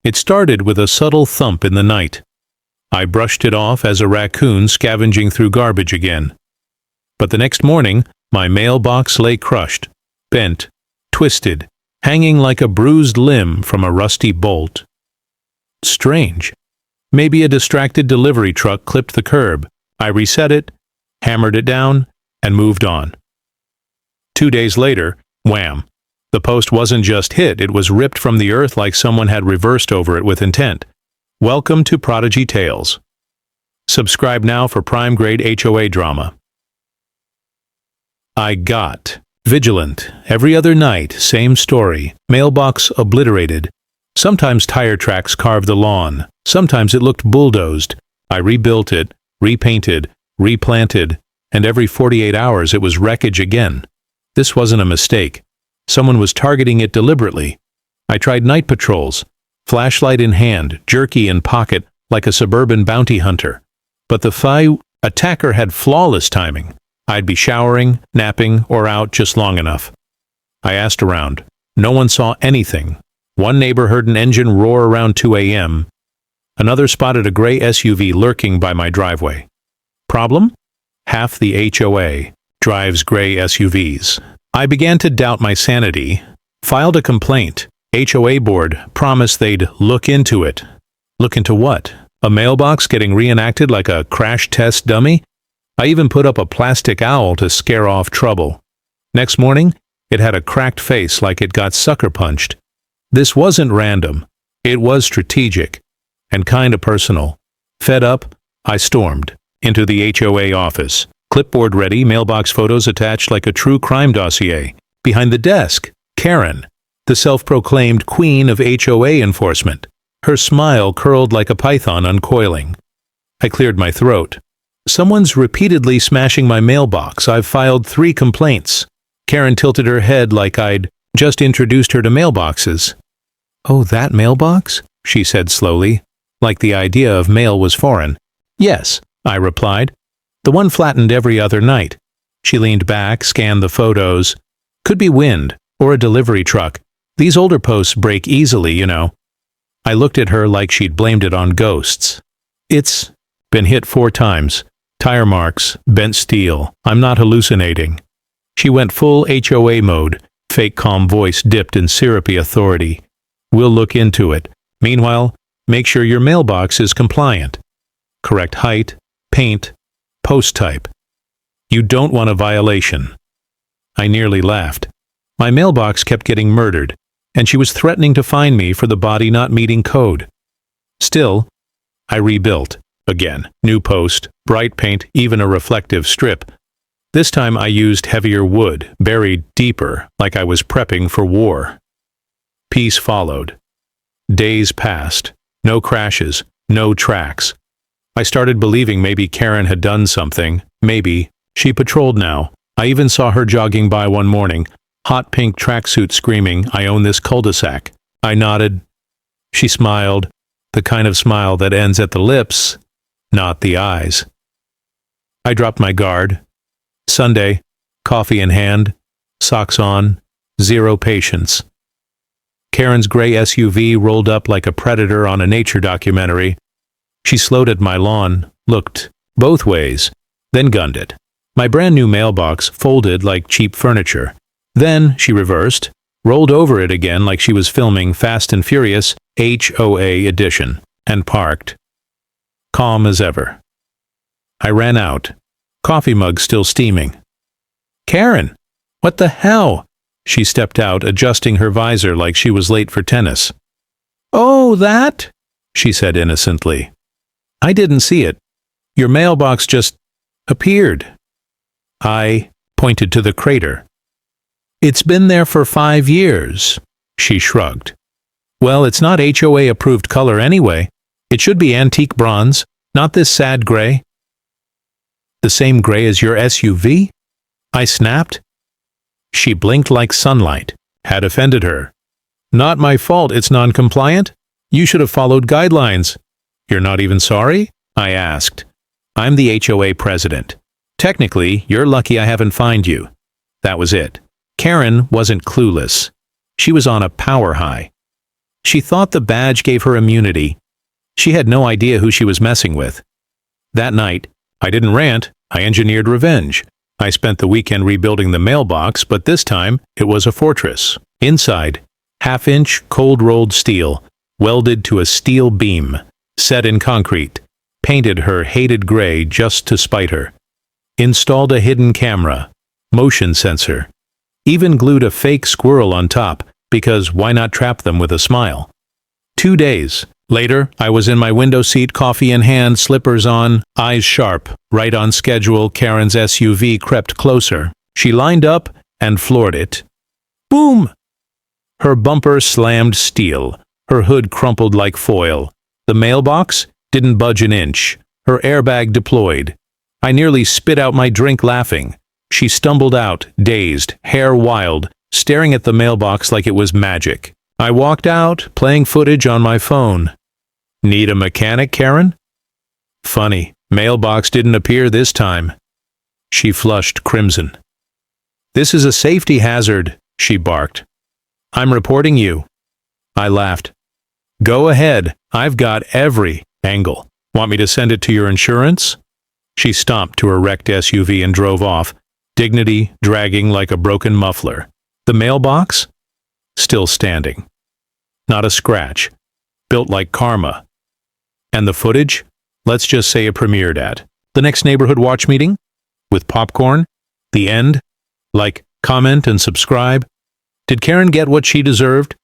It started with a subtle thump in the night. I brushed it off as a raccoon scavenging through garbage again. But the next morning, my mailbox lay crushed, bent, twisted, hanging like a bruised limb from a rusty bolt. Strange. Maybe a distracted delivery truck clipped the curb. I reset it, hammered it down, and moved on. 2 days later, wham! The post wasn't just hit, it was ripped from the earth like someone had reversed over it with intent. Welcome to Prodigy Tales. Subscribe now for prime-grade HOA drama. I got vigilant. Every other night, same story. Mailbox obliterated. Sometimes tire tracks carved the lawn. Sometimes it looked bulldozed. I rebuilt it, repainted, replanted, and every 48 hours it was wreckage again. This wasn't a mistake. Someone was targeting it deliberately. I tried night patrols, flashlight in hand, jerky in pocket, like a suburban bounty hunter. But the attacker had flawless timing. I'd be showering, napping, or out just long enough. I asked around. No one saw anything. One neighbor heard an engine roar around 2 a.m. Another spotted a gray SUV lurking by my driveway. Problem? Half the HOA drives gray SUVs. I began to doubt my sanity. Filed a complaint. HOA board promised they'd look into it. Look into what? A mailbox getting reenacted like a crash test dummy? I even put up a plastic owl to scare off trouble. Next morning, it had a cracked face like it got sucker punched. This wasn't random. It was strategic and kinda personal. Fed up, I stormed into the HOA office. Clipboard ready, mailbox photos attached like a true crime dossier. Behind the desk, Karen, the self-proclaimed queen of HOA enforcement. Her smile curled like a python uncoiling. I cleared my throat. Someone's repeatedly smashing my mailbox. I've filed 3 complaints. Karen tilted her head like I'd just introduced her to mailboxes. Oh, that mailbox? She said slowly, like the idea of mail was foreign. Yes, I replied. The one flattened every other night. She leaned back, scanned the photos. Could be wind, or a delivery truck. These older posts break easily, you know. I looked at her like she'd blamed it on ghosts. It's been hit 4 times. Tire marks, bent steel. I'm not hallucinating. She went full HOA mode. Fake calm voice dipped in syrupy authority. We'll look into it. Meanwhile, make sure your mailbox is compliant. Correct height, paint, post type. You don't want a violation. I nearly laughed. My mailbox kept getting murdered, and she was threatening to fine me for the body not meeting code. Still, I rebuilt. Again, new post, bright paint, even a reflective strip. This time I used heavier wood, buried deeper, like I was prepping for war. Peace followed. Days passed. No crashes, no tracks. I started believing maybe Karen had done something. Maybe. She patrolled now. I even saw her jogging by one morning, hot pink tracksuit screaming, I own this cul-de-sac. I nodded. She smiled, the kind of smile that ends at the lips, not the eyes. I dropped my guard. Sunday, coffee in hand, socks on, zero patience. Karen's gray SUV rolled up like a predator on a nature documentary. She slowed at my lawn, looked both ways, then gunned it. My brand new mailbox folded like cheap furniture. Then she reversed, rolled over it again like she was filming Fast and Furious HOA edition, and parked. Calm as ever. I ran out, coffee mug still steaming. Karen, what the hell? She stepped out, adjusting her visor like she was late for tennis. Oh, that? She said innocently. I didn't see it. Your mailbox just appeared. I pointed to the crater. It's been there for 5 years, she shrugged. Well, it's not HOA-approved color anyway. It should be antique bronze, not this sad gray. The same gray as your SUV? I snapped. She blinked like sunlight. Had offended her. Not my fault it's non-compliant. You should have followed guidelines. You're not even sorry? I asked. I'm the HOA president. Technically, you're lucky I haven't fined you. That was it. Karen wasn't clueless. She was on a power high. She thought the badge gave her immunity. She had no idea who she was messing with. That night, I didn't rant, I engineered revenge. I spent the weekend rebuilding the mailbox, but this time it was a fortress. Inside, half-inch cold-rolled steel, welded to a steel beam, set in concrete, painted her hated gray just to spite her. Installed a hidden camera, motion sensor, even glued a fake squirrel on top, because why not trap them with a smile? 2 days later, I was in my window seat, coffee in hand, slippers on, eyes sharp. Right on schedule, Karen's SUV crept closer. She lined up and floored it. Boom! Her bumper slammed steel. Her hood crumpled like foil. The mailbox didn't budge an inch. Her airbag deployed. I nearly spit out my drink laughing. She stumbled out, dazed, hair wild, staring at the mailbox like it was magic. I walked out, playing footage on my phone. Need a mechanic, Karen? Funny, mailbox didn't appear this time. She flushed crimson. This is a safety hazard, she barked. I'm reporting you. I laughed. Go ahead, I've got every angle. Want me to send it to your insurance? She stomped to her wrecked SUV and drove off, dignity dragging like a broken muffler. The mailbox? Still standing. Not a scratch. Built like karma. And the footage? Let's just say it premiered at the next neighborhood watch meeting? With popcorn? The end? Like, comment and subscribe? Did Karen get what she deserved?